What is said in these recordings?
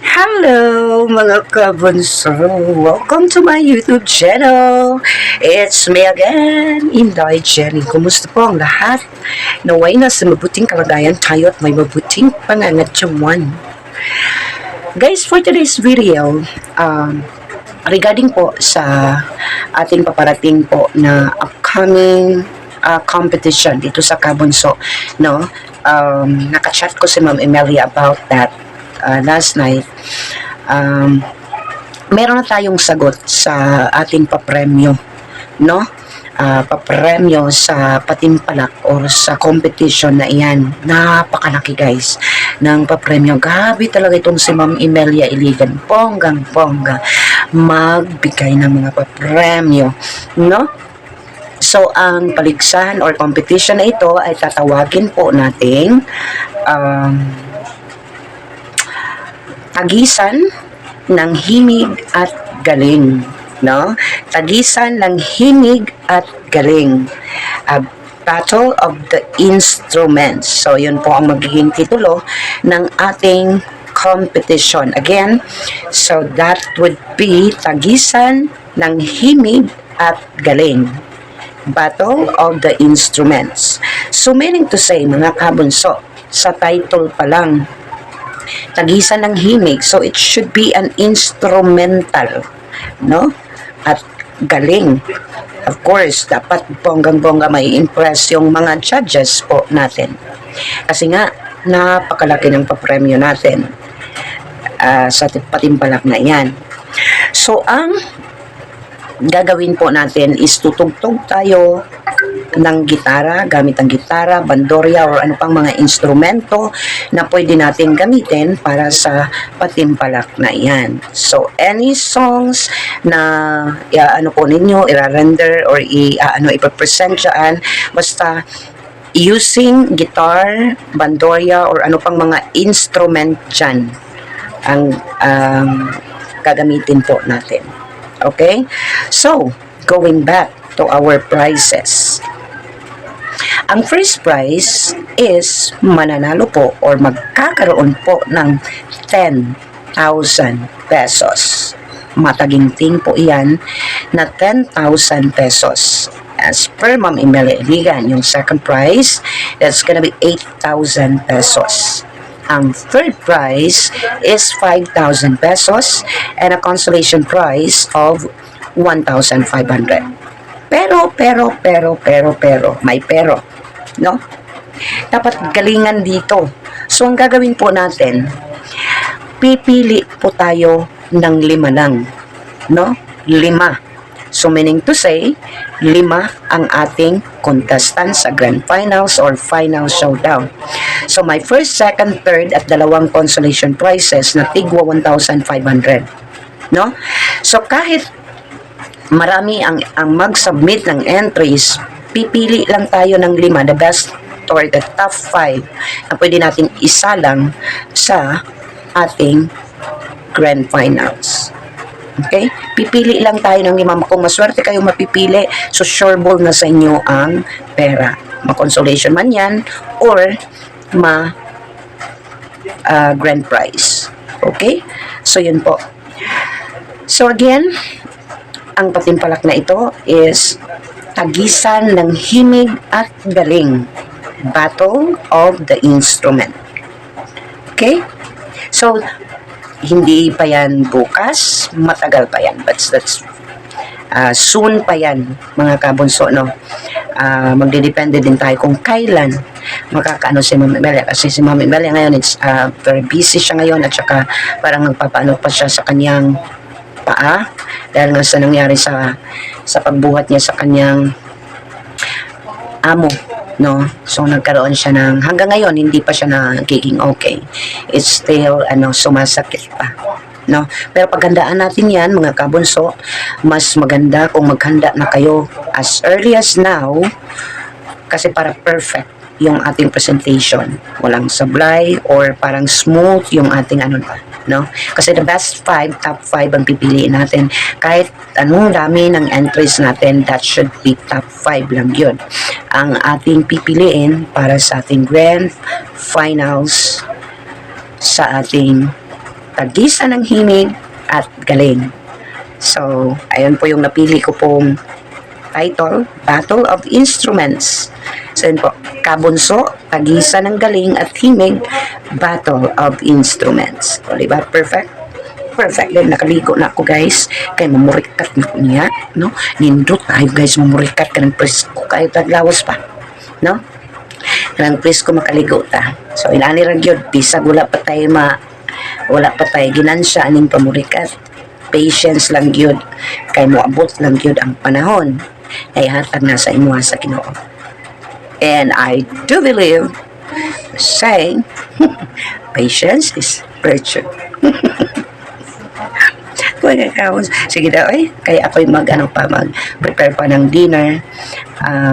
Hello mga kabunso! Welcome to my YouTube channel! It's me again, Inday Jenny. Kumusta po ang lahat? Naway na sa mabuting kalagayan tayo at may mabuting pangangatawan. Guys, for today's video, regarding po sa ating paparating po na upcoming competition dito sa Kabunso, no? Nakachat ko si Ma'am Emelia about that last night. Meron na tayong sagot sa ating papremyo, no? Papremyo sa patimpalak or sa competition na iyan. Napakalaki guys ng papremyo. Gabi talaga itong si Ma'am Emelia Iligan. Ponggang-pongga magbigay ng mga papremyo, no? So, ang paligsahan or competition na ito ay tatawagin po nating tagisan ng himig at galing, no? Tagisan ng himig at galing. A Battle of the Instruments. So, yun po ang magiging titulo ng ating competition. Again, so that would be tagisan ng himig at galing. Battle of the Instruments. So, meaning to say, mga kabunso, sa title pa lang, tagisan ng himig, so it should be an instrumental, no? At galing. Of course, dapat bonggang-bongga may impress yung mga judges po natin. Kasi nga, napakalaki ng papremyo natin sa patimpalak na yan. So, ang gagawin po natin is tutugtog tayo ng gitara, gamit ang gitara, bandorya, or ano pang mga instrumento na pwede natin gamitin para sa patimpalak na yan. So, any songs na ano po ninyo, i-render or ipapresent dyan, basta using guitar, bandorya, or ano pang mga instrument dyan ang gagamitin po natin. Okay? So, going back to our prizes. Ang first prize is mananalo po or magkakaroon po ng 10,000 pesos. Mataginting po iyan na 10,000 pesos. As per Ma'am Emelia Iligan, yung second prize, that's gonna be 8,000 pesos. Ang third prize is 5,000 pesos and a consolation prize of 1,500. Pero, may pero, no? Dapat galingan dito. So, ang gagawin po natin, pipili po tayo ng 5 lang, no? 5. So, meaning to say, 5 ang ating contestant sa grand finals or final showdown. So, my first, second, third at 2 consolation prizes na tigwa 1,500. No? So, kahit marami ang mag-submit ng entries, pipili lang tayo ng 5, the best or the top 5 na pwede natin isalang sa ating grand finals. Okay? Pipili lang tayo ng 5. Kung maswerte kayo mapipili, so sure ball na sa inyo ang pera. Ma-consolation man yan or grand prize. Okay? So, yun po. So, again, ang patimpalak na ito is tagisan ng himig at galing. Battle of the Instrument. Okay? So, hindi pa yan bukas, matagal pa yan. But that's soon pa yan, mga kabunso, no? Magdidepende din tayo kung kailan makakaano si Ma'am Emelia. Kasi si Ma'am Emelia ngayon, it's very busy siya ngayon at saka parang nagpapaano pa siya sa kanyang paa dahil nga sa nangyari sa pagbuhat niya sa kanyang amo, no? So nagkaroon siya ng hanggang ngayon hindi pa siya nagiging okay. It's still sumasakit pa, no? Pero paghandaan natin 'yan, mga kabunso. Mas maganda kung maghanda na kayo as early as now kasi para perfect yung ating presentation. Walang sablay or parang smooth yung ating no? Kasi the best 5, top 5 ang pipiliin natin. Kahit anong dami ng entries natin, that should be top 5 lang yun. Ang ating pipiliin para sa ating grand finals sa ating Tagisan ng himig at galing. So, ayun po yung napili ko pong title, Battle of Instruments. So, yun po, Kabunso, Tagisan ng Galing at Himig, Battle of Instruments. O, diba? Perfect? Perfect din. Nakaligo na ako, guys. Kaya mamurikat na ko niya, no? Nindot tayo, guys, mamurikat ka ng presko kahit taglawas pa, no? Kanang presko makaligo ta. So, ilani ra gyud bisag wala pa tayo ginansya aning pamurikat. Patience lang gyud kay moabot lang gyud ang panahon ay hatag na sa imuha sa Ginoo. And I do believe saying patience is virtue. Sige daw kaya ako'y mag-prepare pa ng dinner.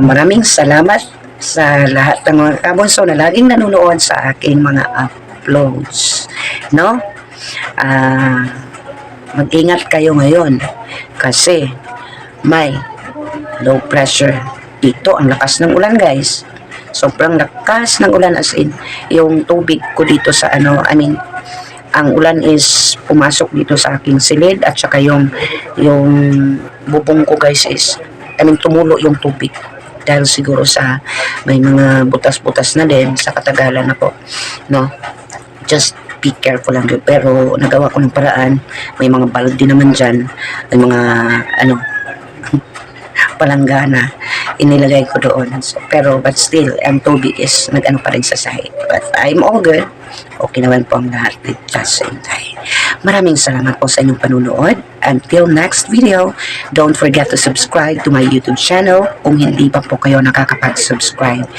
Maraming salamat sa lahat ng mga kabunso na laging nanonood sa aking mga uploads, no? Mag-ingat kayo ngayon kasi may low pressure dito. Ang lakas ng ulan, guys. Sobrang lakas ng ulan, as in yung tubig ko dito sa ang ulan is pumasok dito sa aking silid at saka yung bubong ko, guys, is tumulo yung tubig dahil siguro sa may mga butas-butas na din sa katagalan ako, no? Just be careful lang yun. Pero nagawa ko ng paraan, may mga balde naman dyan, may mga palanggana inilagay ko doon. So, but still ang tubig is pa rin sa sahig, but I'm all good. Okay naman po ang lahat, just same time. Maraming salamat po sa inyong panunood. Until next video, don't forget to subscribe to my YouTube channel kung hindi pa po kayo nakakapag-subscribe.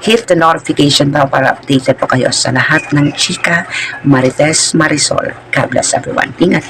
Hit the notification bell para updated po kayo sa lahat ng chika, Marites, Marisol. God bless everyone. Ingat!